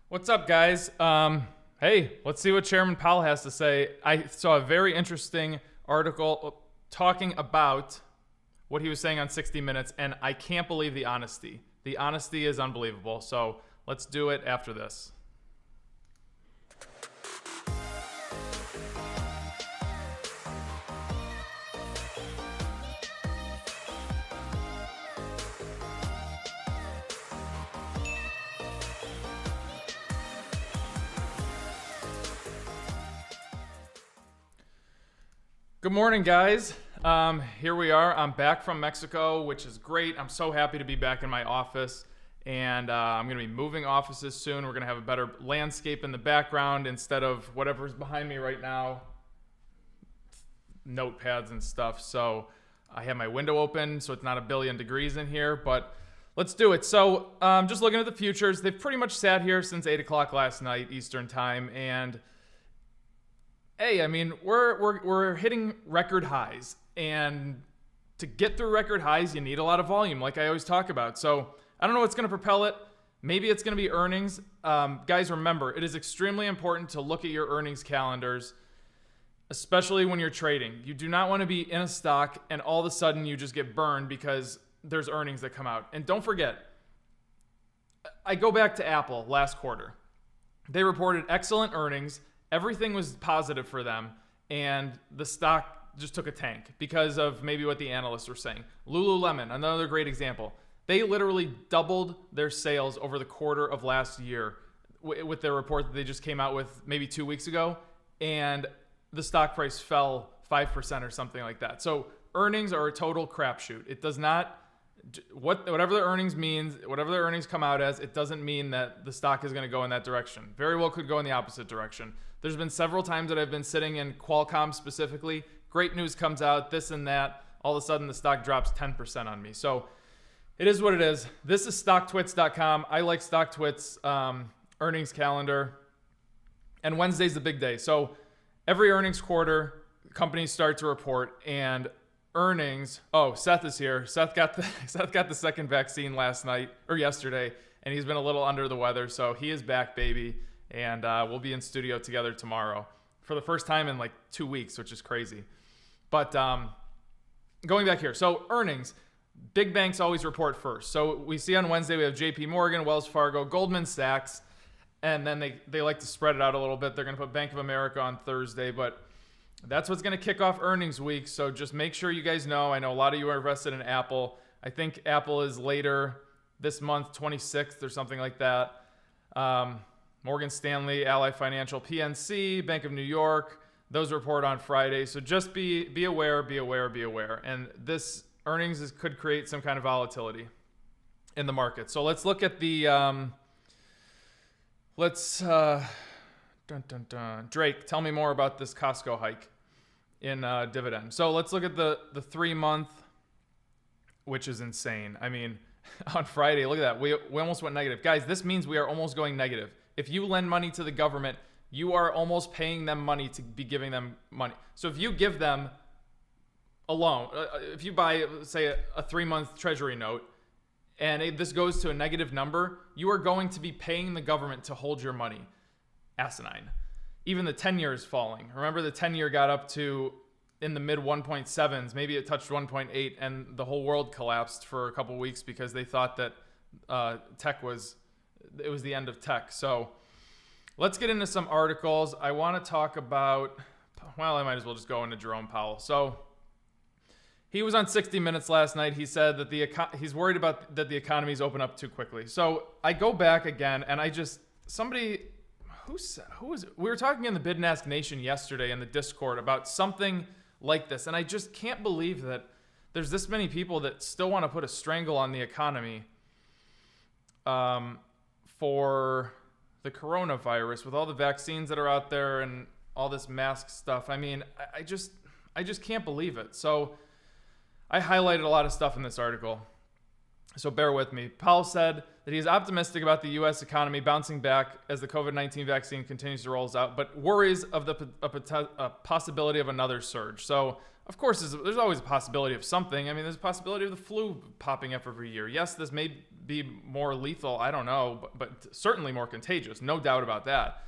What's up, guys? Hey, let's see what Chairman Powell has to say. I saw a very interesting article talking about what he was saying on 60 Minutes, and I can't believe the honesty. The honesty is unbelievable. So let's do it after this. Good morning, guys. Here we are. I'm back from Mexico, which is great. I'm so happy to be back in my office, and I'm going to be moving offices soon. We're going to have a better landscape in the background instead of whatever's behind me right now, notepads and stuff. So I have my window open, so it's not a billion degrees in here, but let's do it. So just looking at the futures, they've pretty much sat here since 8 o'clock last night Eastern time, and hey, I mean, we're hitting record highs, and to get through record highs, you need a lot of volume, like I always talk about. So I don't know what's going to propel it. Maybe it's going to be earnings. Guys, remember, it is extremely important to look at your earnings calendars especially when you're trading. You do not want to be in a stock and all of a sudden you just get burned because there's earnings that come out. And don't forget, I go back to Apple last quarter. They reported excellent earnings. Everything was positive for them. And the stock just took a tank because of maybe what the analysts were saying. Lululemon, another great example. They literally doubled their sales over the quarter of last year with their report that they just came out with maybe 2 weeks ago. And the stock price fell 5% or something like that. So earnings are a total crapshoot. It does not, whatever the earnings means, whatever the earnings come out as, it doesn't mean that the stock is going to go in that direction. Very well could go in the opposite direction. There's been several times that I've been sitting in Qualcomm specifically. Great news comes out, this and that. All of a sudden the stock drops 10% on me. So it is what it is. This is StockTwits.com. I like StockTwits earnings calendar. And Wednesday's the big day. So every earnings quarter, companies start to report, and earnings. Oh, Seth is here. Seth got the second vaccine last night or yesterday, and he's been a little under the weather, so he is back, baby. And we'll be in studio together tomorrow for the first time in like 2 weeks, which is crazy. But going back here, so earnings. Big banks always report first. So we see on Wednesday we have JP Morgan, Wells Fargo, Goldman Sachs, and then they like to spread it out a little bit. They're going to put Bank of America on Thursday, but that's what's going to kick off earnings week. So just make sure you guys know. I know a lot of you are invested in Apple. I think Apple is later this month, 26th or something like that. Morgan Stanley, Ally Financial, PNC, Bank of New York, those report on Friday. So just be aware. And this earnings could create some kind of volatility in the market. So let's look at the, Drake, tell me more about this Costco hike in dividend. So let's look at the 3 month, which is insane. I mean, on Friday, look at that. We almost went negative. Guys, this means we are almost going negative. If you lend money to the government, you are almost paying them money to be giving them money. So if you give them a loan, if you buy, say, a 3 month Treasury note, and this goes to a negative number, you are going to be paying the government to hold your money. Asinine. Even the 10-year is falling. Remember, the 10-year got up to in the mid 1.7s. Maybe it touched 1.8, and the whole world collapsed for a couple weeks because they thought that it was the end of tech. So let's get into some articles. I want to talk about, well, I might as well just go into Jerome Powell. So he was on 60 Minutes last night. He said that he's worried about that the economy's open up too quickly. So I go back again, and we were talking in the Bid and Ask Nation yesterday in the Discord about something like this, and I just can't believe that there's this many people that still want to put a strangle on the economy for the coronavirus with all the vaccines that are out there and all this mask stuff. I mean, I just can't believe it. So I highlighted a lot of stuff in this article, so bear with me. Powell said that he is optimistic about the U.S. economy bouncing back as the COVID-19 vaccine continues to roll out, but worries of a possibility of another surge. So, of course, there's always a possibility of something. I mean, there's a possibility of the flu popping up every year. Yes, this may be more lethal. I don't know, but certainly more contagious. No doubt about that.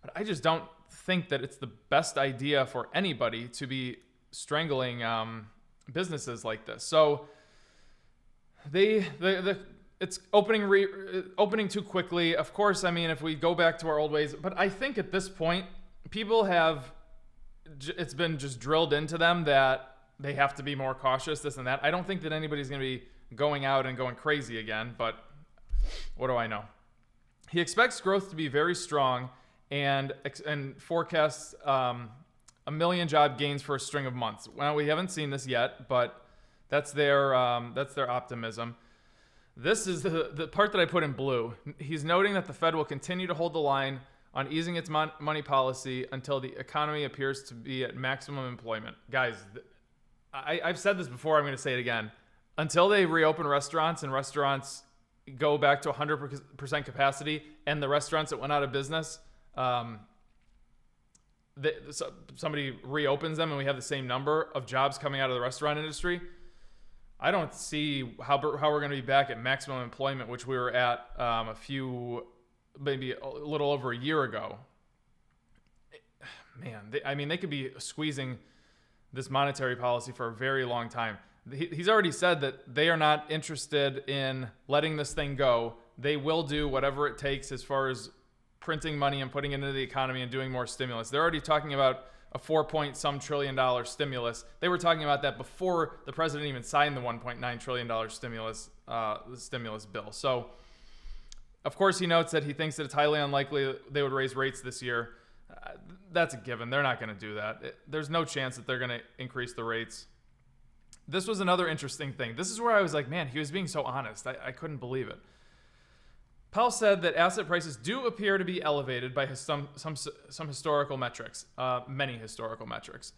But I just don't think that it's the best idea for anybody to be strangling businesses like this. So it's opening too quickly. Of course, I mean, if we go back to our old ways, but I think at this point, it's been just drilled into them that they have to be more cautious, this and that. I don't think that anybody's going to be going out and going crazy again, but what do I know? He expects growth to be very strong and forecasts 1 million job gains for a string of months. Well, we haven't seen this yet, but that's their optimism. This is the part that I put in blue. He's noting that the Fed will continue to hold the line on easing its money policy until the economy appears to be at maximum employment. Guys, I've said this before, I'm going to say it again. Until they reopen restaurants and restaurants go back to 100% capacity and the restaurants that went out of business, somebody reopens them and we have the same number of jobs coming out of the restaurant industry, I don't see how we're going to be back at maximum employment, which we were at maybe a little over a year ago. man, they could be squeezing this monetary policy for a very long time. He's already said that they are not interested in letting this thing go. They will do whatever it takes as far as printing money and putting it into the economy and doing more stimulus. They're already talking about a $4-point-some trillion stimulus. They were talking about that before the president even signed the $1.9 trillion stimulus bill. So, of course, he notes that he thinks that it's highly unlikely that they would raise rates this year. That's a given. They're not going to do that. There's no chance that they're going to increase the rates. This was another interesting thing. This is where I was like, man, he was being so honest. I couldn't believe it. Powell said that asset prices do appear to be elevated by some historical metrics, many historical metrics,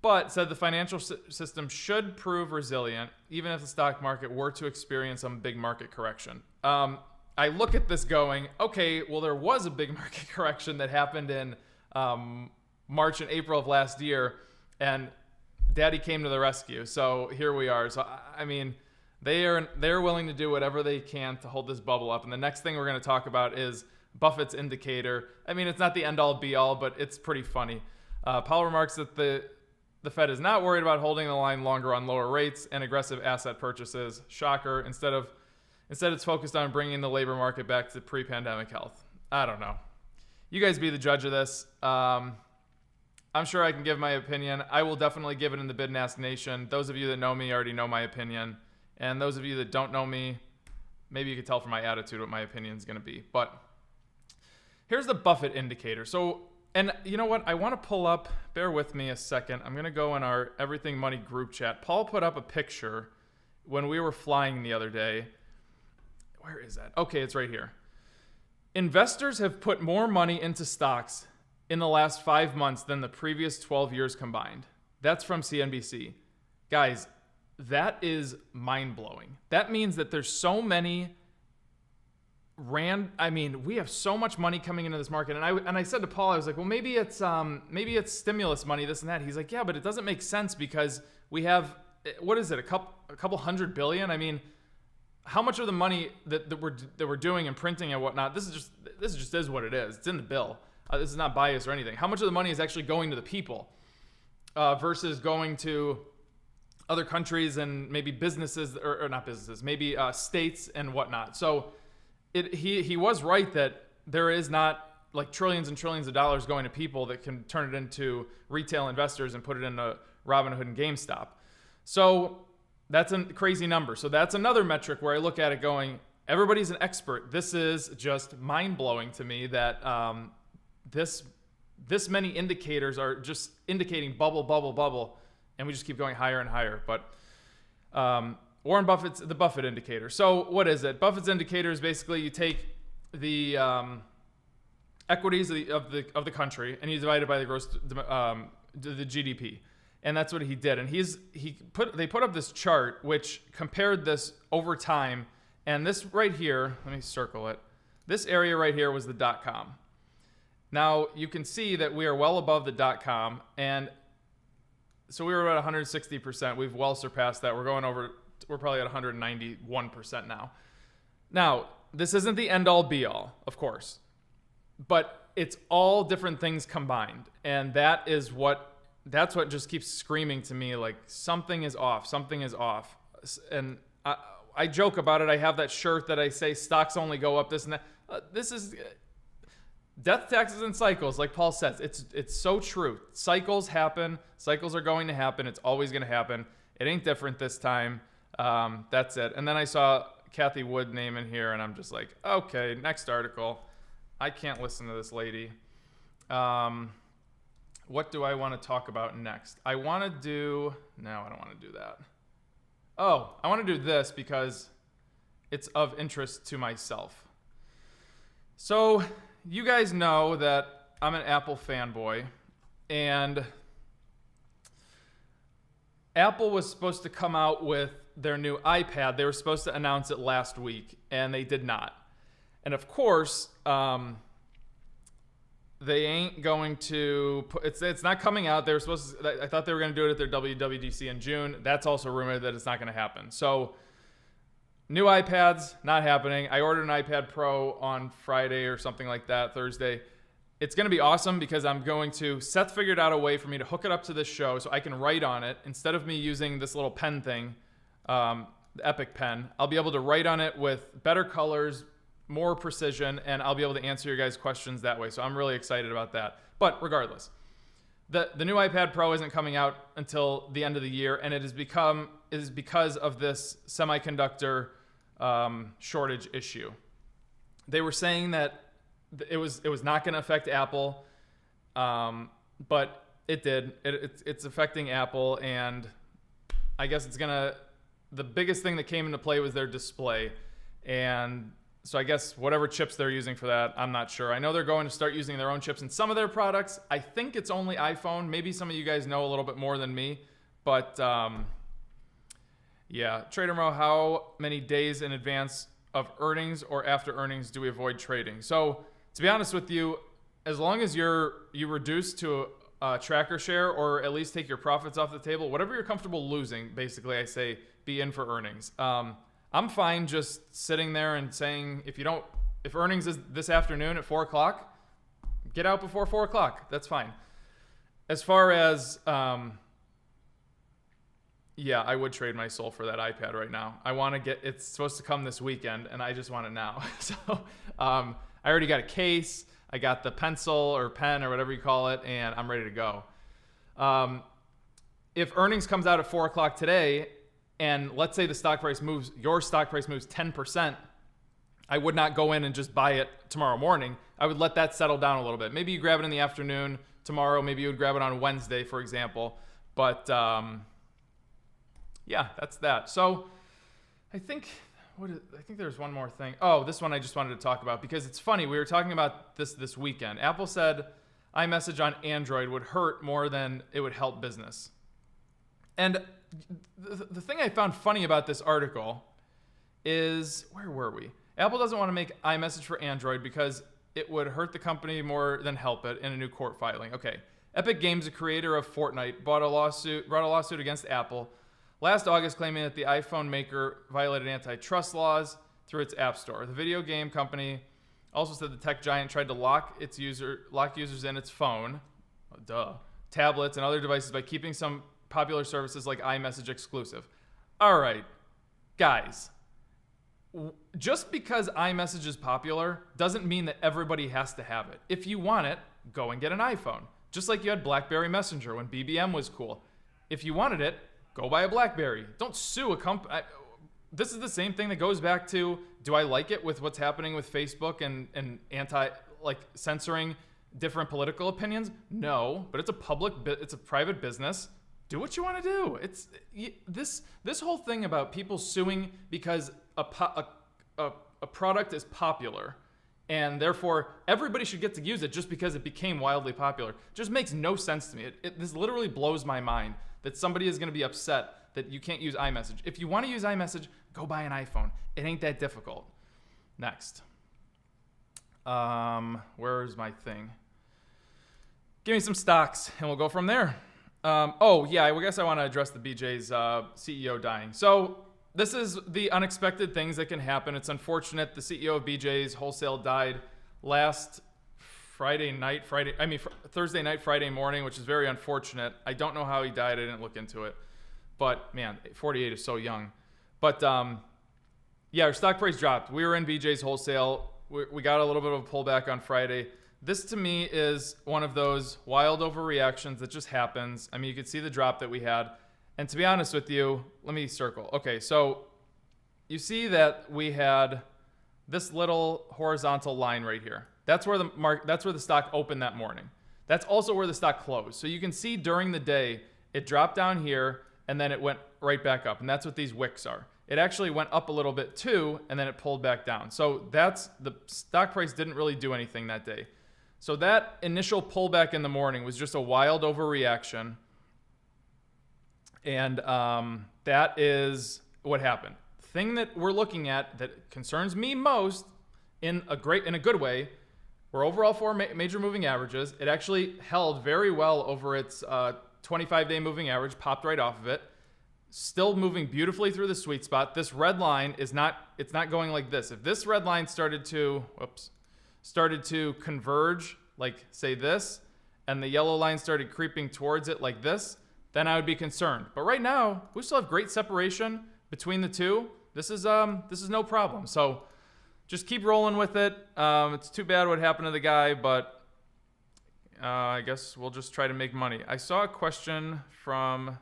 but said the financial system should prove resilient even if the stock market were to experience some big market correction. I look at this going, okay, well, there was a big market correction that happened in March and April of last year, and Daddy came to the rescue. So here we are. So, I mean, they're willing to do whatever they can to hold this bubble up. And the next thing we're going to talk about is Buffett's indicator. I mean, it's not the end-all be-all, but it's pretty funny. Powell remarks that the Fed is not worried about holding the line longer on lower rates and aggressive asset purchases. Shocker. Instead, it's focused on bringing the labor market back to pre-pandemic health. I don't know. You guys be the judge of this. I'm sure I can give my opinion. I will definitely give it in the Bid and Ask Nation. Those of you that know me already know my opinion. And those of you that don't know me, maybe you could tell from my attitude what my opinion is going to be. But here's the Buffett indicator. So, and you know what? I want to pull up, bear with me a second. I'm going to go in our Everything Money group chat. Paul put up a picture when we were flying the other day. Where is that? Okay, it's right here. Investors have put more money into stocks in the last 5 months than the previous 12 years combined. That's from CNBC. Guys, that is mind-blowing. That means that there's so many we have so much money coming into this market. And I said to Paul, I was like, well, maybe it's stimulus money, this and that. He's like, yeah, but it doesn't make sense because we have, what is it, a couple $100 billion? I mean, how much of the money that we're doing and printing and whatnot, this just is what it is. It's in the bill. This is not bias or anything. How much of the money is actually going to the people versus going to other countries and maybe businesses, or not businesses, maybe states and whatnot. So he was right that there is not like trillions and trillions of dollars going to people that can turn it into retail investors and put it into Robinhood and GameStop. So that's a crazy number. So that's another metric where I look at it going, everybody's an expert. This is just mind-blowing to me that this many indicators are just indicating bubble, bubble, bubble, and we just keep going higher and higher. But Warren Buffett's the Buffett indicator. So what is it? Buffett's indicator is basically you take the equities of the country and you divide it by the the GDP, and that's what he did. And they put up this chart which compared this over time, and this right here, let me circle it. This area right here was the .com. Now you can see that we are well above the .com, and so we were about 160%. We've well surpassed that. We're probably at 191% now. Now, this isn't the end-all be-all, of course, but it's all different things combined, and that's what just keeps screaming to me like something is off, something is off. And I joke about it. I have that shirt that I say stocks only go up this and that. This is death, taxes, and cycles, like Paul says. It's so true. Cycles happen. Cycles are going to happen. It's always going to happen. It ain't different this time. That's it. And then I saw Kathy Wood name in here, and I'm just like, okay, next article. I can't listen to this lady. What do I want to talk about next? No, I don't want to do that. Oh, I want to do this because it's of interest to myself. So you guys know that I'm an Apple fanboy, and Apple was supposed to come out with their new iPad. They were supposed to announce it last week, and they did not. And of course, they ain't going to it's not coming out. They were supposed to, I thought they were going to do it at their WWDC in June. That's also rumored that it's not going to happen. So new iPads, not happening. I ordered an iPad Pro on Friday or something like that, Thursday. it's going to be awesome because Seth figured out a way for me to hook it up to this show so I can write on it. Instead of me using this little pen thing, the Epic pen, I'll be able to write on it with better colors, more precision, and I'll be able to answer your guys' questions that way. So I'm really excited about that. But regardless, the new iPad Pro isn't coming out until the end of the year, and it is because of this semiconductor shortage issue. They were saying that it was not going to affect Apple, but it did. It's affecting Apple, and I guess the biggest thing that came into play was their display, and so I guess whatever chips they're using for that, I'm not sure. I know they're going to start using their own chips in some of their products. I think it's only iPhone. Maybe some of you guys know a little bit more than me, but yeah. Trader Mo, how many days in advance of earnings or after earnings do we avoid trading? So to be honest with you, as long as you reduce to a tracker share or at least take your profits off the table, whatever you're comfortable losing, basically I say be in for earnings. I'm fine just sitting there and saying if earnings is this afternoon at 4 o'clock, get out before 4 o'clock. That's fine. As far as, yeah, I would trade my soul for that iPad right now. It's supposed to come this weekend and I just want it now. So I already got a case. I got the pencil or pen or whatever you call it, and I'm ready to go. If earnings comes out at 4 o'clock today, and let's say your stock price moves 10%, I would not go in and just buy it tomorrow morning. I would let that settle down a little bit. Maybe you grab it in the afternoon tomorrow. Maybe you would grab it on Wednesday, for example. But yeah, that's that. So I think there's one more thing. Oh, this one I just wanted to talk about because it's funny. We were talking about this weekend. Apple said iMessage on Android would hurt more than it would help business. And the thing I found funny about this article is, where were we? Apple doesn't want to make iMessage for Android because it would hurt the company more than help it in a new court filing. Okay. Epic Games, the creator of Fortnite, brought a lawsuit against Apple last August claiming that the iPhone maker violated antitrust laws through its App Store. The video game company also said the tech giant tried to lock users in its phone, tablets, and other devices by keeping some popular services like iMessage exclusive. All right, guys, just because iMessage is popular doesn't mean that everybody has to have it. If you want it, go and get an iPhone. Just like you had BlackBerry Messenger when BBM was cool. If you wanted it, go buy a BlackBerry. Don't sue a company. This is the same thing that goes back to, do I like it with what's happening with Facebook and censoring different political opinions? No, but it's a private business. Do what you want to do. It's this whole thing about people suing because a product is popular and therefore everybody should get to use it just because it became wildly popular just makes no sense to me. This literally blows my mind that somebody is going to be upset that you can't use iMessage. If you want to use iMessage, go buy an iPhone. It ain't that difficult. Next. Where's my thing? Give me some stocks and we'll go from there. I guess I want to address the BJ's CEO dying. So this is the unexpected things that can happen. It's unfortunate. The CEO of BJ's Wholesale died last Thursday night, Friday morning, which is very unfortunate. I don't know how he died. I didn't look into it. But, man, 48 is so young. But, our stock price dropped. We were in BJ's Wholesale. We got a little bit of a pullback on Friday. This, to me, is one of those wild overreactions that just happens. I mean, you could see the drop that we had. And to be honest with you, let me circle. Okay, so you see that we had this little horizontal line right here. That's where the stock opened that morning. That's also where the stock closed. So you can see during the day, it dropped down here, and then it went right back up. And that's what these wicks are. It actually went up a little bit too, and then it pulled back down. So the stock price didn't really do anything that day. So that initial pullback in the morning was just a wild overreaction. And that is what happened. The thing that we're looking at that concerns me most in a good way, we're overall 4 major moving averages. It actually held very well over its 25-day moving average, popped right off of it. Still moving beautifully through the sweet spot. This red line it's not going like this. If this red line started to converge like say this, and the yellow line started creeping towards it like this, then I would be concerned. But right now, we still have great separation between the two. This is no problem. So just keep rolling with it. It's too bad what happened to the guy, but I guess we'll just try to make money. I saw a question from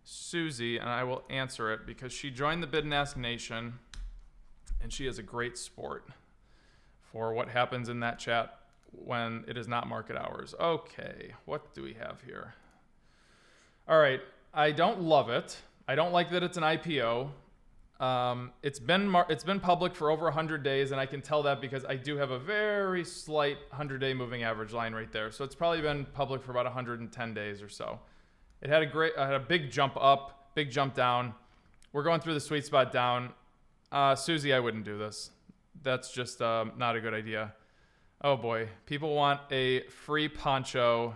Susie, and I will answer it because she joined the Bid and Ask Nation, and she is a great sport for what happens in that chat when it is not market hours. Okay, what do we have here? All right, I don't love it. I don't like that it's an IPO. It's been public for over 100 days, and I can tell that because I do have a very slight 100-day moving average line right there. So it's probably been public for about 110 days or so. It had a big jump up, big jump down. We're going through the sweet spot down. Susie, I wouldn't do this. That's just not a good idea. Oh boy, people want a free Poncho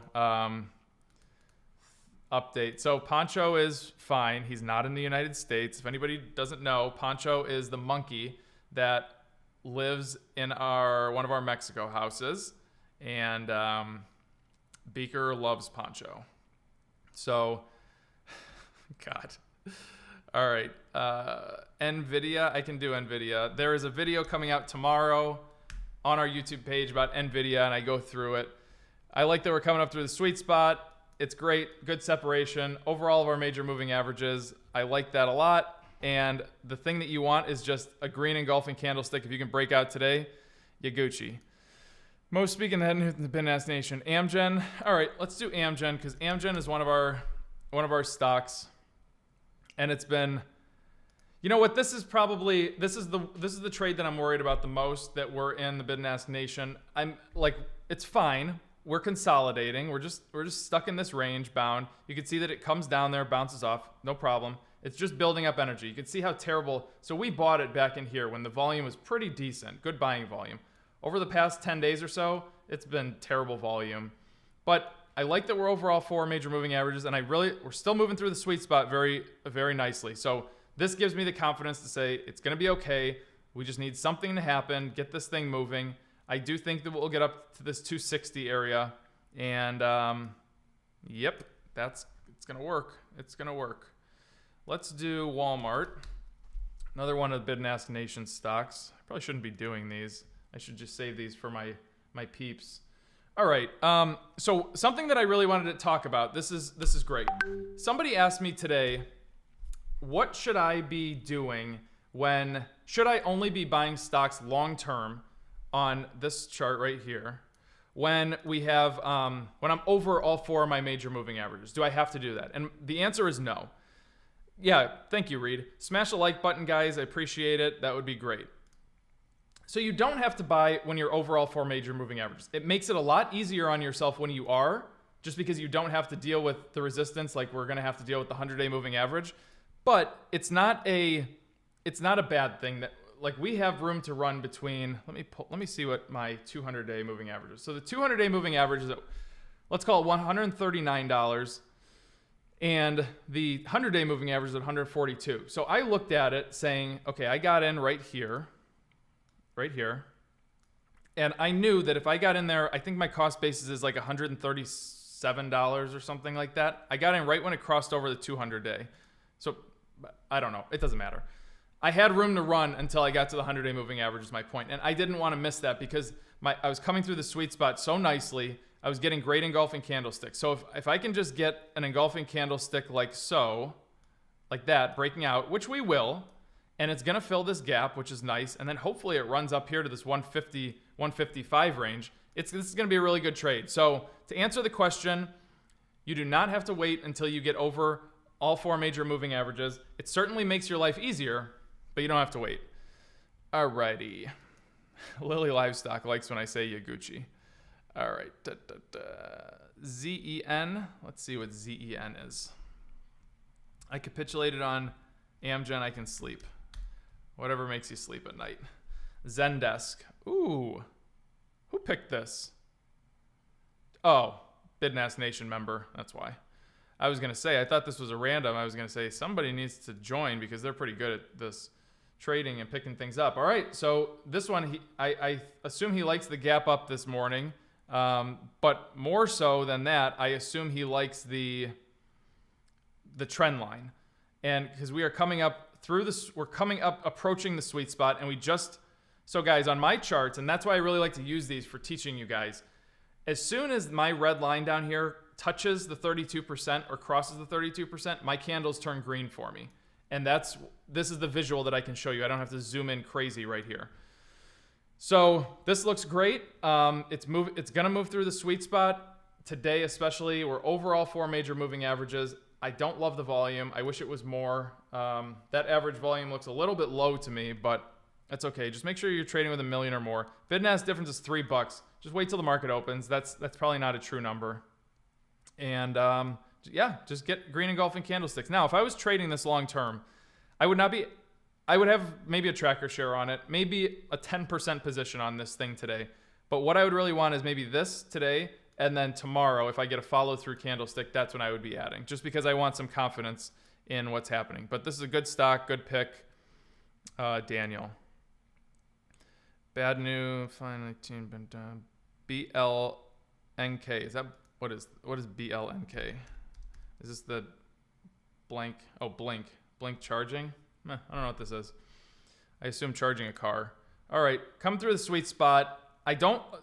update. So Poncho is fine. He's not in the United States. If anybody doesn't know, Poncho is the monkey that lives in one of our Mexico houses, and Beaker loves Poncho. So, God. All right. NVIDIA, I can do NVIDIA. There is a video coming out tomorrow on our YouTube page about NVIDIA, and I go through it. I like that we're coming up through the sweet spot. It's great, good separation. Overall of our major moving averages, I like that a lot. And the thing that you want is just a green engulfing candlestick. If you can break out today, you Gucci. Most speaking ahead in the Bid and Ask Nation. Amgen. All right, let's do Amgen because Amgen is one of our stocks, and it's been. You know what? This is the trade that I'm worried about the most. That we're in the Bid and Ask Nation. I'm like, it's fine. We're consolidating. We're just stuck in this range bound. You can see that it comes down there, bounces off, no problem. It's just building up energy. You can see how terrible. So we bought it back in here when the volume was pretty decent, good buying volume. Over the past 10 days or so, it's been terrible volume. But I like that we're overall 4 major moving averages, and we're still moving through the sweet spot very, very nicely. So this gives me the confidence to say it's going to be okay. We just need something to happen, get this thing moving. I do think that we'll get up to this 260 area, and yep, it's going to work. It's going to work. Let's do Walmart. Another one of the Bid and Ask Nation stocks. I probably shouldn't be doing these. I should just save these for my peeps. All right. So something that I really wanted to talk about. This is great. Somebody asked me today, what should I be doing should I only be buying stocks long term on this chart right here when when I'm over all 4 of my major moving averages? Do I have to do that? And the answer is no. Yeah, thank you, Reed. Smash the like button, guys. I appreciate it. That would be great. So you don't have to buy when you're over all 4 major moving averages. It makes it a lot easier on yourself when you are, just because you don't have to deal with the resistance like we're going to have to deal with the 100-day moving average. But it's not a bad thing that, like, we have room to run between. Let me see what my 200-day moving average is. So the 200-day moving average is at, let's call it $139, and the 100-day moving average is at 142. So I looked at it saying, okay, I got in right here, and I knew that if I got in there, I think my cost basis is like $137 or something like that. I got in right when it crossed over the 200-day. So I don't know. It doesn't matter. I had room to run until I got to the 100-day moving average is my point. And I didn't want to miss that because I was coming through the sweet spot so nicely. I was getting great engulfing candlesticks. So if I can just get an engulfing candlestick like so, like that, breaking out, which we will, and it's going to fill this gap, which is nice. And then hopefully it runs up here to this 150, 155 range. This is going to be a really good trade. So to answer the question, you do not have to wait until you get over all 4 major moving averages. It certainly makes your life easier, but you don't have to wait. Alrighty. Lily Livestock likes when I say Yaguchi. All right. ZEN. Let's see what ZEN is. I capitulated on Amgen. I can sleep. Whatever makes you sleep at night. Zendesk. Ooh. Who picked this? Oh, Bid and Ask Nation member. That's why. I was going to say, I thought this was a random. I was going to say somebody needs to join because they're pretty good at this trading and picking things up. All right. So this one, I assume he likes the gap up this morning. But more so than that, I assume he likes the trend line. And because we are coming up through this, we're coming up approaching the sweet spot, and so guys, on my charts, and that's why I really like to use these for teaching you guys, as soon as my red line down here touches the 32% or crosses the 32%, my candles turn green for me. And this is the visual that I can show you. I don't have to zoom in crazy right here. So this looks great. It's going to move through the sweet spot today, especially. We're overall 4 major moving averages. I don't love the volume. I wish it was more. That average volume looks a little bit low to me, but that's okay. Just make sure you're trading with $1 million or more. Bid and ask difference is $3. Just wait till the market opens. That's probably not a true number. And yeah, just get green engulfing candlesticks. Now, if I was trading this long term, I would have maybe a tracker share on it, maybe a 10% position on this thing today. But what I would really want is maybe this today, and then tomorrow, if I get a follow through candlestick, that's when I would be adding, just because I want some confidence in what's happening. But this is a good stock, good pick. Daniel. Bad news, finally team been done. BLNK. Is that what is BLNK? Is this the blank? Oh, blink charging? I don't know what this is. I assume charging a car. All right, come through the sweet spot.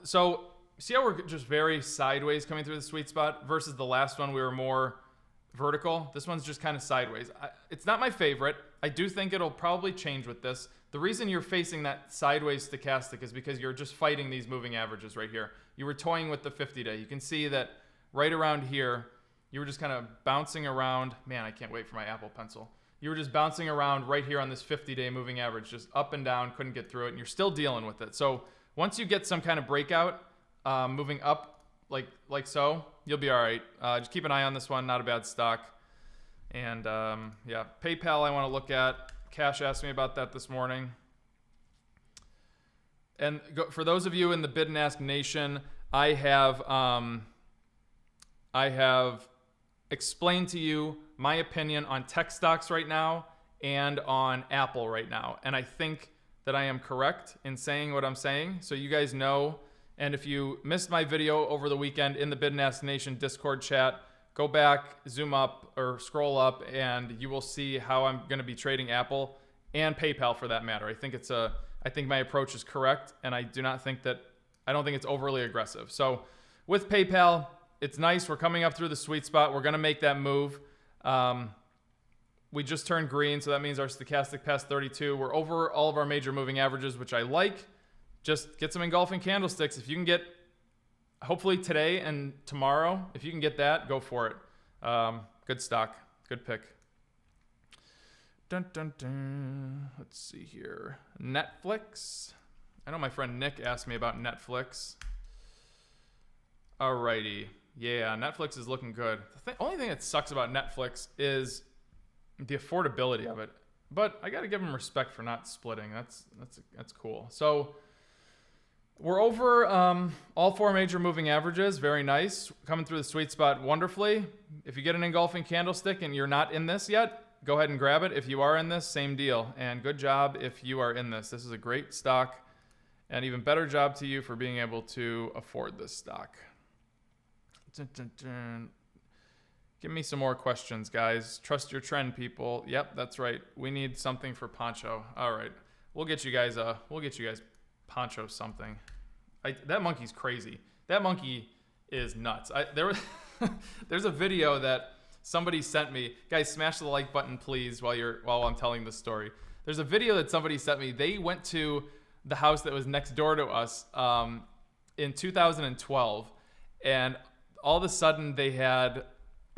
So see how we're just very sideways coming through the sweet spot versus the last one we were more vertical. This one's just kind of sideways. It's not my favorite. I do think it'll probably change with this. The reason you're facing that sideways stochastic is because you're just fighting these moving averages right here. You were toying with the 50-day. You can see that right around here, you were just kind of bouncing around. Man, I can't wait for my Apple Pencil. You were just bouncing around right here on this 50-day moving average, just up and down, couldn't get through it, and you're still dealing with it. So once you get some kind of breakout, moving up like so, you'll be all right. Just keep an eye on this one, not a bad stock. And yeah, PayPal I want to look at. Cash asked me about that this morning. And for those of you in the Bid and Ask Nation, I have explained to you my opinion on tech stocks right now and on Apple right now. And I think that I am correct in saying what I'm saying. So you guys know. And if you missed my video over the weekend in the Bid and Ask Nation Discord chat, go back, zoom up or scroll up, and you will see how I'm going to be trading Apple and PayPal for that matter. I think my approach is correct, and I don't think it's overly aggressive. So with PayPal, it's nice. We're coming up through the sweet spot. We're going to make that move. We just turned green, so that means our stochastic passed 32. We're over all of our major moving averages, which I like. Just get some engulfing candlesticks. If you can get, hopefully today and tomorrow, if you can get that, go for it. Good stock. Good pick. Dun, dun, dun. Let's see here. Netflix. I know my friend Nick asked me about Netflix. Alrighty. Yeah, Netflix is looking good. The only thing that sucks about Netflix is the affordability of it. But I got to give them respect for not splitting. That's cool. So we're over all 4 major moving averages. Very nice. Coming through the sweet spot wonderfully. If you get an engulfing candlestick and you're not in this yet, go ahead and grab it. If you are in this, same deal. And good job if you are in this. This is a great stock. And even better job to you for being able to afford this stock. Dun, dun, dun. Give me some more questions, guys. Trust your trend, people. Yep, that's right. We need something for Poncho. All right. We'll get you guys Poncho something. That monkey's crazy. That monkey is nuts. There's a video that somebody sent me. Guys, smash the like button, please, while I'm telling this story. There's a video that somebody sent me. They went to the house that was next door to us in 2012, and all of a sudden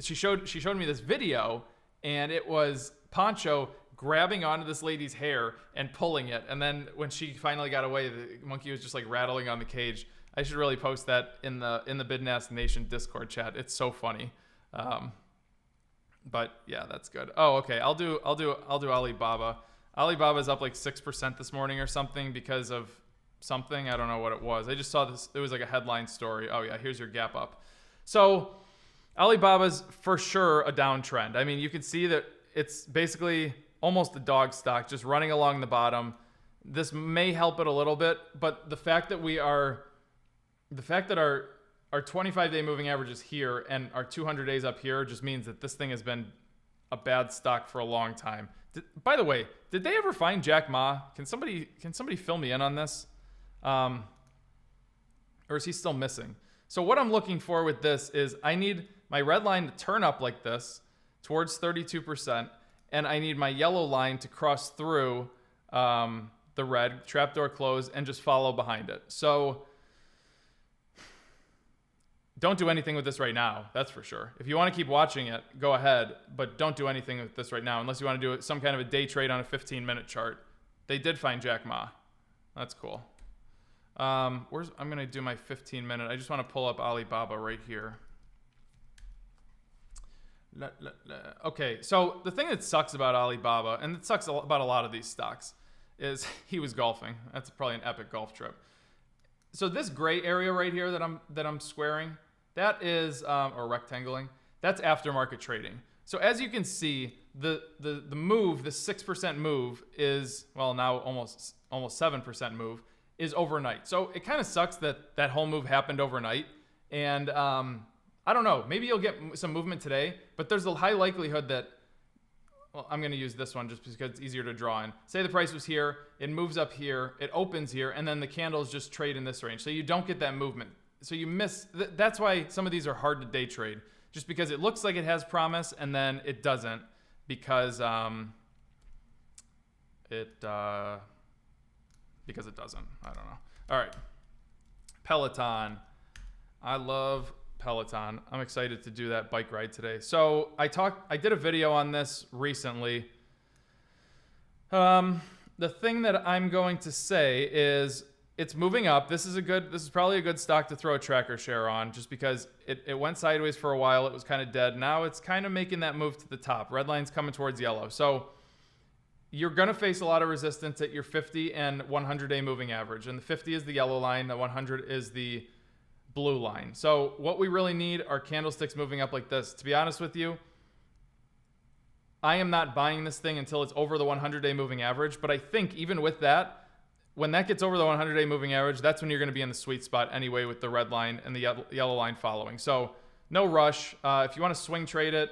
she showed me this video, and it was Poncho grabbing onto this lady's hair and pulling it. And then when she finally got away, the monkey was just like rattling on the cage. I should really post that in the Bid and Ask Nation Discord chat. It's so funny. But yeah, that's good. Oh, okay. I'll do Alibaba. Alibaba's up like 6% this morning or something because of something. I don't know what it was. I just saw this. It was like a headline story. Oh yeah, here's your gap up. So Alibaba's for sure a downtrend. I mean, you can see that it's basically almost a dog stock, just running along the bottom. This may help it a little bit, but the fact that our our 25-day moving average is here, and our 200 days up here just means that this thing has been a bad stock for a long time. By the way, did they ever find Jack Ma? Can somebody fill me in on this? Or is he still missing? So what I'm looking for with this is I need my red line to turn up like this towards 32%, and I need my yellow line to cross through the red, trapdoor close, and just follow behind it. So don't do anything with this right now, that's for sure. If you want to keep watching it, go ahead, but don't do anything with this right now unless you want to do some kind of a day trade on a 15-minute chart. They did find Jack Ma. That's cool. I'm going to do my 15-minute. I just want to pull up Alibaba right here. Okay, so the thing that sucks about Alibaba, and it sucks about a lot of these stocks, is he was golfing. That's probably an epic golf trip. So this gray area right here that I'm squaring, that is or rectangling, that's aftermarket trading. So as you can see, the move, the 6% move is, well, now almost 7% move is overnight. So it kind of sucks that that whole move happened overnight, and I don't know, maybe you'll get some movement today, but there's a high likelihood that, well, I'm going to use this one just because it's easier to draw in. Say the price was here, it moves up here, it opens here, and then the candles just trade in this range. So you don't get that movement. So you miss, that's why some of these are hard to day trade, just because it looks like it has promise and then it doesn't, because it doesn't. I don't know. All right. Peloton. I love Peloton. I'm excited to do that bike ride today. So I did a video on this recently. The thing that I'm going to say is it's moving up. This is probably a good stock to throw a tracker share on, just because it went sideways for a while. It was kind of dead. Now it's kind of making that move to the top. Red line's coming towards yellow. So you're going to face a lot of resistance at your 50 and 100-day moving average. And the 50 is the yellow line. The 100 is the blue line. So what we really need are candlesticks moving up like this. To be honest with you, I am not buying this thing until it's over the 100-day moving average. But I think even with that, when that gets over the 100-day moving average, that's when you're going to be in the sweet spot anyway, with the red line and the yellow line following. So no rush. If you want to swing trade it,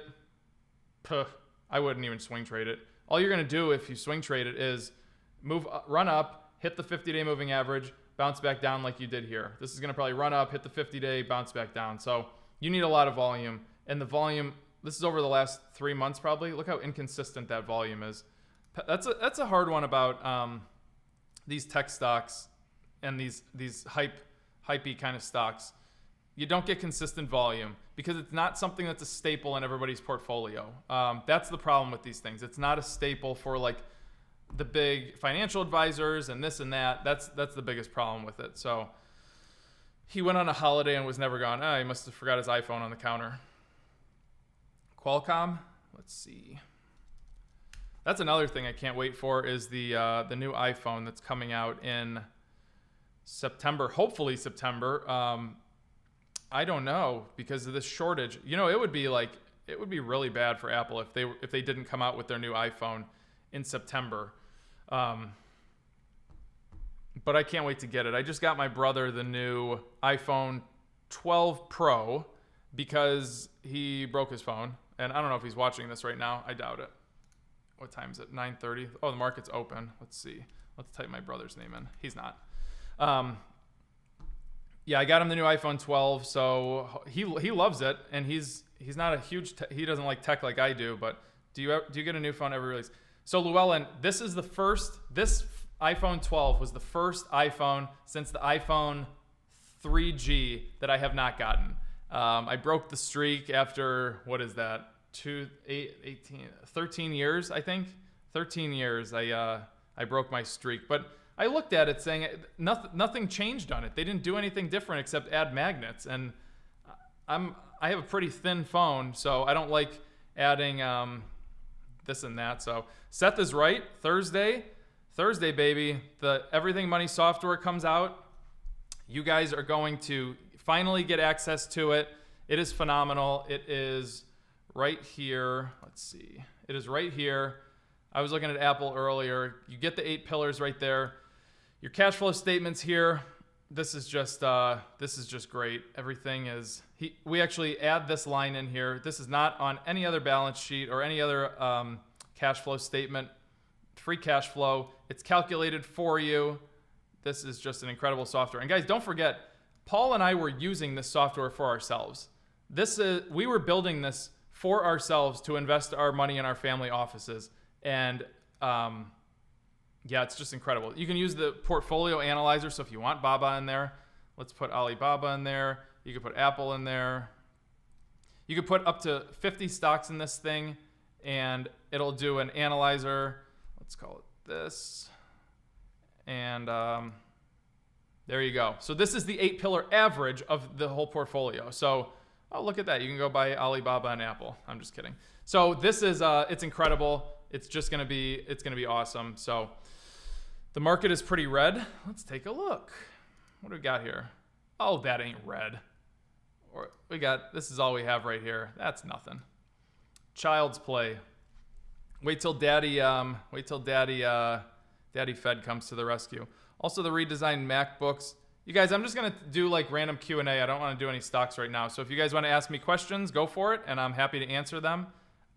I wouldn't even swing trade it. All you're going to do if you swing trade it is run up, hit the 50-day moving average, bounce back down like you did here. This is going to probably run up, hit the 50-day, bounce back down. So you need a lot of volume. And the volume, this is over the last 3 months probably. Look how inconsistent that volume is. That's a hard one about these tech stocks and these hypey kind of stocks. You don't get consistent volume because it's not something that's a staple in everybody's portfolio. That's the problem with these things. It's not a staple for like the big financial advisors and this and that. That's the biggest problem with it. So he went on a holiday and was never gone. He must have forgot his iPhone on the counter. Qualcomm, let's see. That's another thing I can't wait for is the new iPhone that's coming out in September. Hopefully September. I don't know because of this shortage. You know, it would be really bad for Apple if they didn't come out with their new iPhone in September. But I can't wait to get it. I just got my brother the new iPhone 12 Pro because he broke his phone. And I don't know if he's watching this right now. I doubt it. What time is it? 9:30. Oh, the market's open. Let's see. Let's type my brother's name in. He's not. Yeah, I got him the new iPhone 12, so he loves it, and he's not a huge he doesn't like tech like I do. But do you get a new phone every release? So Llewellyn, this iPhone 12 was the first iPhone since the iPhone 3G that I have not gotten. I broke the streak after, what is that? 13 years, I think. 13 years I broke my streak. But I looked at it saying nothing changed on it. They didn't do anything different except add magnets. And I have a pretty thin phone, so I don't like adding this and that. So Seth is right. Thursday, baby. The Everything Money software comes out. You guys are going to finally get access to it. It is phenomenal. It is right here. Let's see. It is right here. I was looking at Apple earlier. You get the 8 pillars right there. Your cash flow statements here. this is just great. Everything is we actually add this line in here. This is not on any other balance sheet or any other cash flow statement. Free cash flow. It's calculated for you. This is just an incredible software. And guys, don't forget, Paul and I were using this software for ourselves. We were building this for ourselves to invest our money in our family offices. And yeah, it's just incredible. You can use the portfolio analyzer. So if you want Baba in there, let's put Alibaba in there. You can put Apple in there. You could put up to 50 stocks in this thing, and it'll do an analyzer. Let's call it this. And there you go. So this is the 8-pillar average of the whole portfolio. So, oh, look at that. You can go buy Alibaba and Apple. I'm just kidding. So this is, it's incredible. It's just going to be awesome. So the market is pretty red. Let's take a look. What do we got here? Oh, that ain't red. This is all we have right here. That's nothing. Child's play. Wait till daddy Fed comes to the rescue. Also the redesigned MacBooks. You guys, I'm just going to do like random Q&A. I don't want to do any stocks right now. So if you guys want to ask me questions, go for it, and I'm happy to answer them.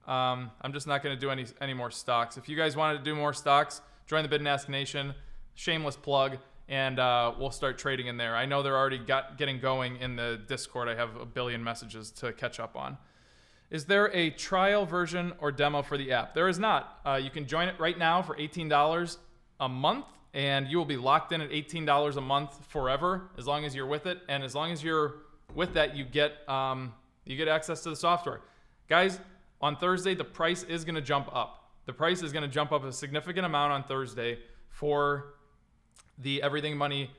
I'm just not going to do any more stocks. If you guys wanted to do more stocks, join the Bid and Ask Nation. Shameless plug. And we'll start trading in there. I know they're already getting going in the Discord. I have a billion messages to catch up on. Is there a trial version or demo for the app? There is not. You can join it right now for $18 a month, and you will be locked in at $18 a month forever, as long as you're with it. And as long as you're with that, you get access to the software. Guys, on Thursday, the price is going to jump up. The price is going to jump up a significant amount on Thursday for the Everything Money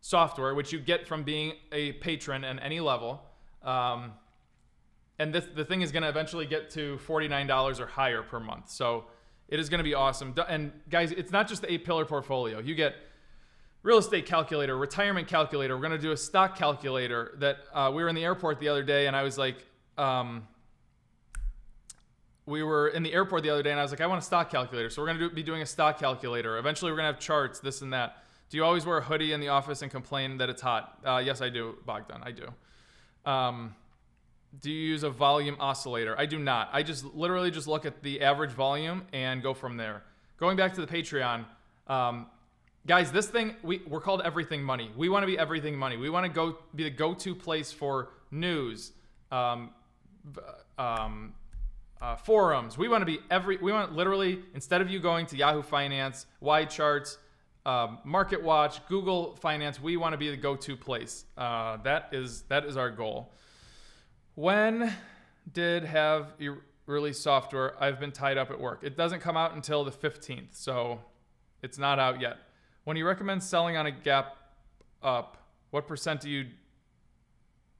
software, which you get from being a patron at any level. And the thing is going to eventually get to $49 or higher per month. So it is going to be awesome. And guys, it's not just the 8-pillar portfolio. You get real estate calculator, retirement calculator. We're going to do a stock calculator that we were in the airport the other day, and I was like, we were in the airport the other day, and I was like, I want a stock calculator. So we're going to be doing a stock calculator. Eventually, we're going to have charts, this and that. Do you always wear a hoodie in the office and complain that it's hot? Yes, I do, Bogdan. I do. Do you use a volume oscillator? I do not. I just literally just look at the average volume and go from there. Going back to the Patreon, guys, this thing, we're called Everything Money. We want to be Everything Money. We want to be the go-to place for news, forums. We want literally, instead of you going to Yahoo Finance, Wide Charts, Market Watch, Google Finance, we want to be the go-to place. That is our goal. When did have you release software? I've been tied up at work. It doesn't come out until the 15th, so it's not out yet. When you recommend selling on a gap up, what % do you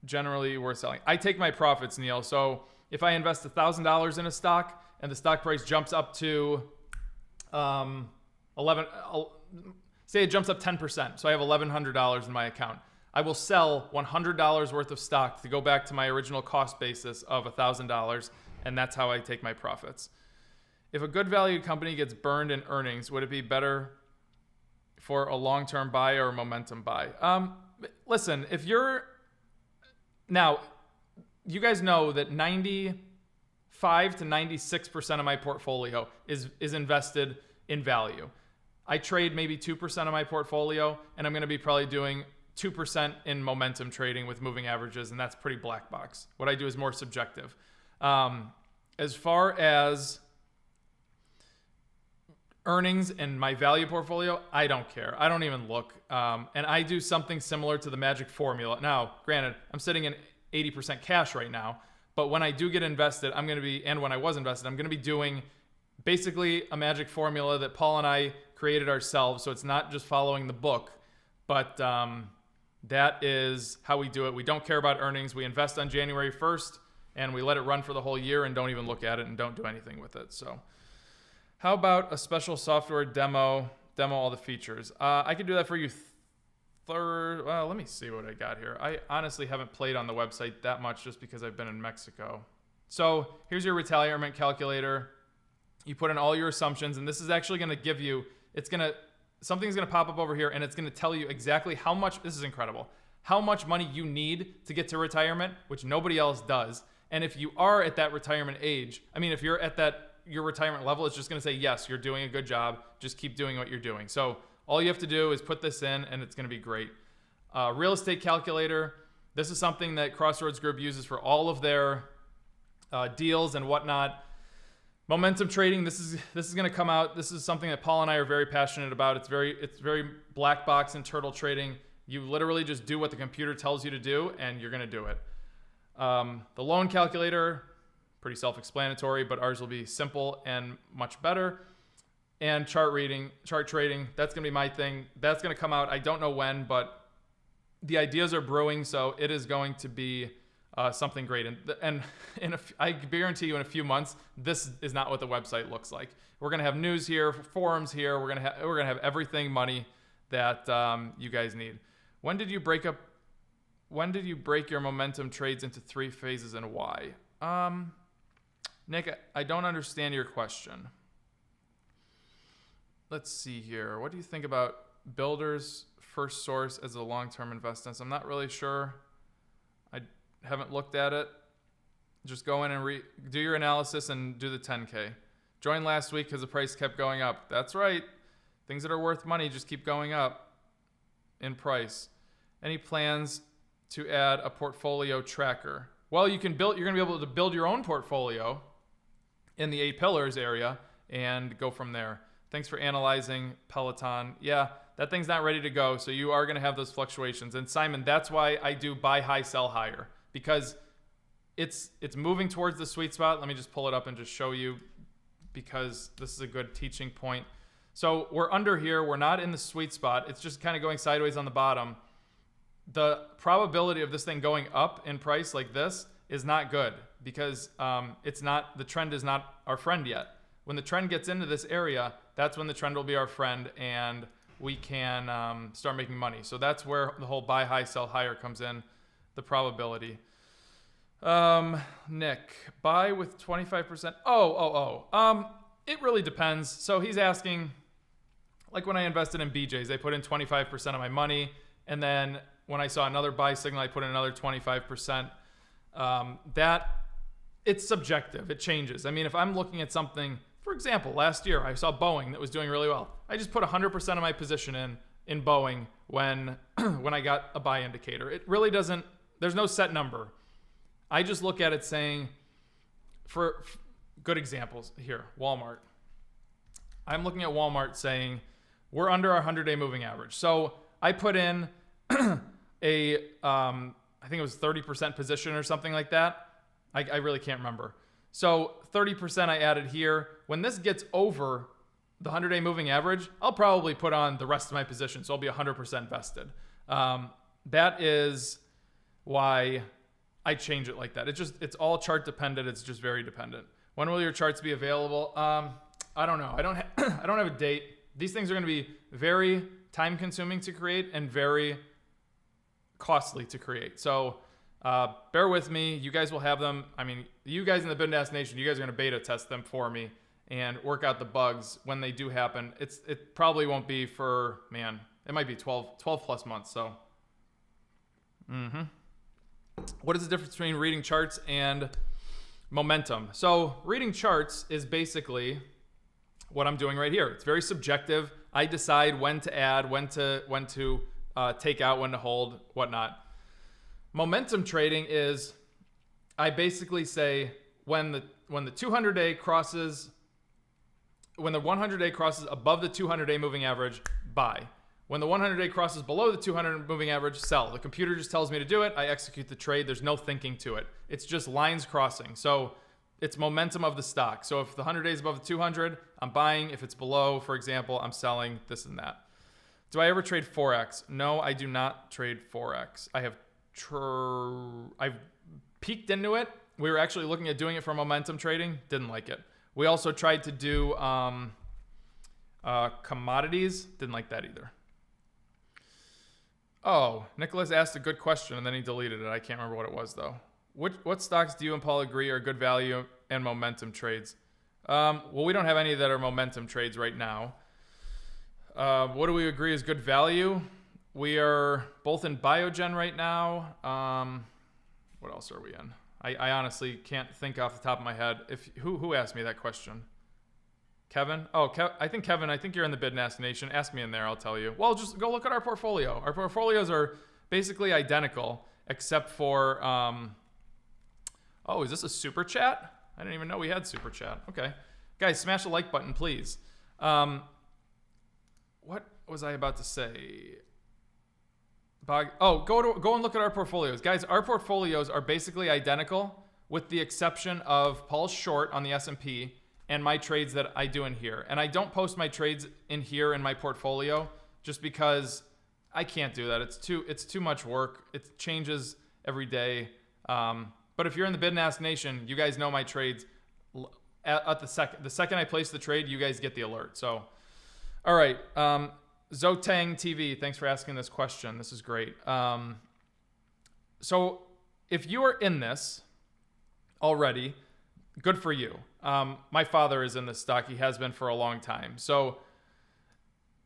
generally worth selling? I take my profits, Neil. So if I invest $1,000 in a stock and the stock price jumps up to 11, say it jumps up 10%, so I have $1,100 in my account. I will sell $100 worth of stock to go back to my original cost basis of $1,000, and that's how I take my profits. If a good valued company gets burned in earnings, would it be better for a long-term buy or a momentum buy? Listen, now, you guys know that 95 to 96% of my portfolio is invested in value. I trade maybe 2% of my portfolio, and I'm going to be probably doing 2% in momentum trading with moving averages, and that's pretty black box. What I do is more subjective. As far as earnings and my value portfolio, I don't care. I don't even look. And I do something similar to the magic formula. Now, granted, I'm sitting in 80% cash right now, but when I do get invested, and when I was invested, I'm going to be doing basically a magic formula that Paul and I created ourselves. So it's not just following the book, but that is how we do it. We don't care about earnings. We invest on January 1st and we let it run for the whole year and don't even look at it and don't do anything with it. So how about a special software demo all the features? I could do that for you. Well, let me see what I got here. I honestly haven't played on the website that much just because I've been in Mexico. So here's your retirement calculator. You put in all your assumptions, and this is actually going to give you, it's going to something's going to pop up over here and it's going to tell you exactly how much, this is incredible, how much money you need to get to retirement, which nobody else does. And if you are at that retirement age, I mean, if you're at your retirement level, it's just going to say, yes, you're doing a good job. Just keep doing what you're doing. So all you have to do is put this in and it's going to be great. Real estate calculator. This is something that Crossroads Group uses for all of their deals and whatnot. Momentum trading. This is going to come out. This is something that Paul and I are very passionate about. It's very black box and turtle trading. You literally just do what the computer tells you to do, and you're going to do it. The loan calculator, pretty self-explanatory, but ours will be simple and much better. And chart trading. That's going to be my thing. That's going to come out. I don't know when, but the ideas are brewing, so it is going to be something great. And I guarantee you in a few months, this is not what the website looks like. We're going to have news here, forums here. We're going to have everything money that you guys need. When did you break your momentum trades into 3 phases and why? Nick, I don't understand your question. Let's see here. What do you think about Builder's First Source as a long-term investment? I'm not really sure. I haven't looked at it. Just go in and do your analysis and do the 10K. Joined last week because the price kept going up. That's right. Things that are worth money just keep going up in price. Any plans to add a portfolio tracker? Well, you're going to be able to build your own portfolio in the 8 pillars area and go from there. Thanks for analyzing Peloton. Yeah, that thing's not ready to go, so you are going to have those fluctuations. And Simon, that's why I do buy high, sell higher, because it's moving towards the sweet spot. Let me just pull it up and just show you, because this is a good teaching point. So we're under here. We're not in the sweet spot. It's just kind of going sideways on the bottom. The probability of this thing going up in price like this is not good, because the trend is not our friend yet. When the trend gets into this area, that's when the trend will be our friend and we can start making money. So that's where the whole buy high, sell higher comes in, the probability. Nick, buy with 25%. It really depends. So he's asking, like when I invested in BJ's, I put in 25% of my money, and then when I saw another buy signal, I put in another 25%. It's subjective. It changes. I mean, if I'm looking at something, for example, last year I saw Boeing that was doing really well. I just put 100% of my position in Boeing when I got a buy indicator. It really doesn't. There's no set number. I just look at it saying, for good examples here, Walmart. I'm looking at Walmart saying we're under our 100-day moving average. So I put in I think it was 30% position or something like that. I really can't remember. So 30% I added here. When this gets over the 100-day moving average, I'll probably put on the rest of my position. So I'll be 100% vested. That is why I change it like that. It's all chart dependent. It's just very dependent. When will your charts be available? I don't know. I don't have a date. These things are going to be very time consuming to create and very costly to create. So bear with me. You guys will have them. I mean, you guys in the Bindass Nation, you guys are going to beta test them for me and work out the bugs when they do happen. It probably won't be for, it might be 12 plus months. So, What is the difference between reading charts and momentum? So reading charts is basically what I'm doing right here. It's very subjective. I decide when to add, when to take out, when to hold, whatnot. Momentum trading is, I basically say when the 200-day crosses, when the 100-day crosses above the 200-day moving average, buy. When the 100-day crosses below the 200 moving average, sell. The computer just tells me to do it. I execute the trade. There's no thinking to it. It's just lines crossing. So it's momentum of the stock. So if the 100 days above the 200, I'm buying. If it's below, for example, I'm selling this and that. Do I ever trade Forex? No, I do not trade Forex. I've peeked into it. We were actually looking at doing it for momentum trading. Didn't like it. We also tried to do commodities. Didn't like that either. Oh, Nicholas asked a good question and then he deleted it. I can't remember what it was though. What stocks do you and Paul agree are good value and momentum trades? Well, we don't have any that are momentum trades right now. What do we agree is good value? We are both in Biogen right now. What else are we in? I honestly can't think off the top of my head. Who asked me that question? Kevin? Oh, I think Kevin, I think you're in the Bid and Ask Nation. Ask me in there, I'll tell you. Well, just go look at our portfolio. Our portfolios are basically identical, except for, oh, is this a super chat? I didn't even know we had super chat. Okay. Guys, smash the like button, please. What was I about to say? Go and look at our portfolios. Guys, our portfolios are basically identical with the exception of Paul's short on the S&P and my trades that I do in here. And I don't post my trades in here in my portfolio just because I can't do that. It's too much work. It changes every day. But if you're in the Bid and Ask Nation, you guys know my trades at the second I place the trade, you guys get the alert. So, all right. Zotang TV, thanks for asking this question. This is great. So if you are in this already, good for you. My father is in this stock. He has been for a long time. So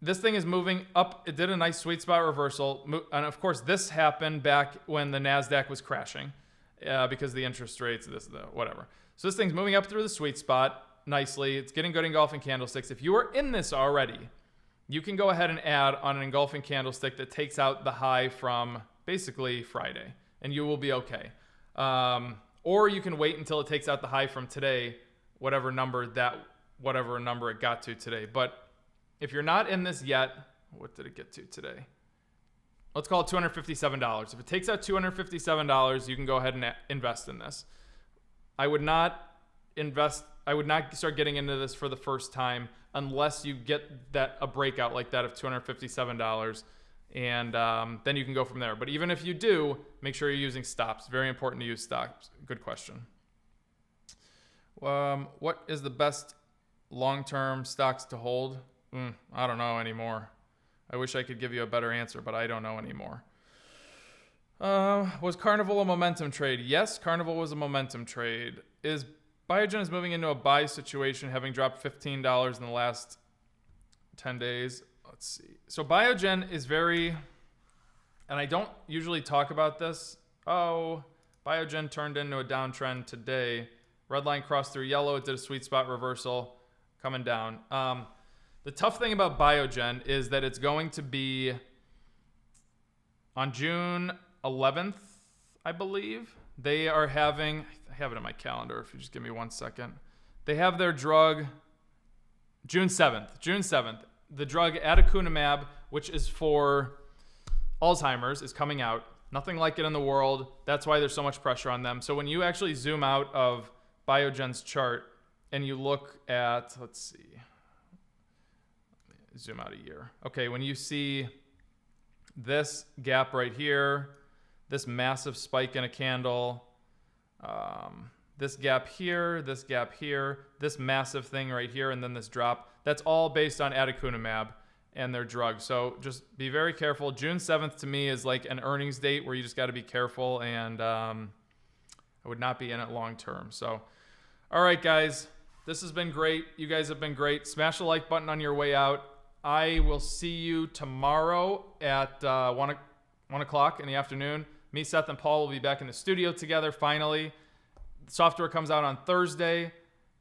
this thing is moving up. It did a nice sweet spot reversal. And of course, this happened back when the NASDAQ was crashing because of the interest rates, whatever. So this thing's moving up through the sweet spot nicely. It's getting good engulfing candlesticks. If you are in this already, you can go ahead and add on an engulfing candlestick that takes out the high from basically Friday, and you will be okay. Or you can wait until it takes out the high from today, whatever number it got to today. But if you're not in this yet, what did it get to today? Let's call it $257. If it takes out $257, you can go ahead and invest in this. I would not start getting into this for the first time unless you get a breakout like that of $257, and then you can go from there. But even if you do, make sure you're using stops. Very important to use stops. Good question. What is the best long-term stocks to hold? I don't know anymore. I wish I could give you a better answer, but I don't know anymore. Was Carnival a momentum trade? Yes, Carnival was a momentum trade. Biogen is moving into a buy situation, having dropped $15 in the last 10 days. Let's see. So Biogen is very, and I don't usually talk about this. Oh, Biogen turned into a downtrend today. Red line crossed through yellow. It did a sweet spot reversal coming down. The tough thing about Biogen is that it's going to be on June 11th, I believe. They are having, I have it in my calendar if you just give me 1 second. They have their drug June 7th. The drug aducanumab, which is for Alzheimer's, is coming out. Nothing like it in the world. That's why there's so much pressure on them. So when you actually zoom out of Biogen's chart and you look at, let's see, zoom out a year. Okay, when you see this gap right here, this massive spike in a candle, this gap here, this massive thing right here, and then this drop, that's all based on aducanumab and their drug. So just be very careful. June 7th to me is like an earnings date where you just got to be careful, and I would not be in it long term. So, all right, guys, this has been great. You guys have been great. Smash the like button on your way out. I will see you tomorrow at 1 o'clock in the afternoon. Me, Seth, and Paul will be back in the studio together finally. The software comes out on Thursday.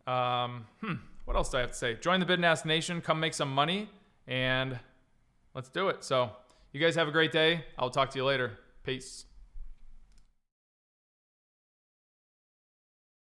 What else do I have to say? Join the Bid and Ask Nation. Come make some money, and let's do it. So you guys have a great day. I'll talk to you later. Peace.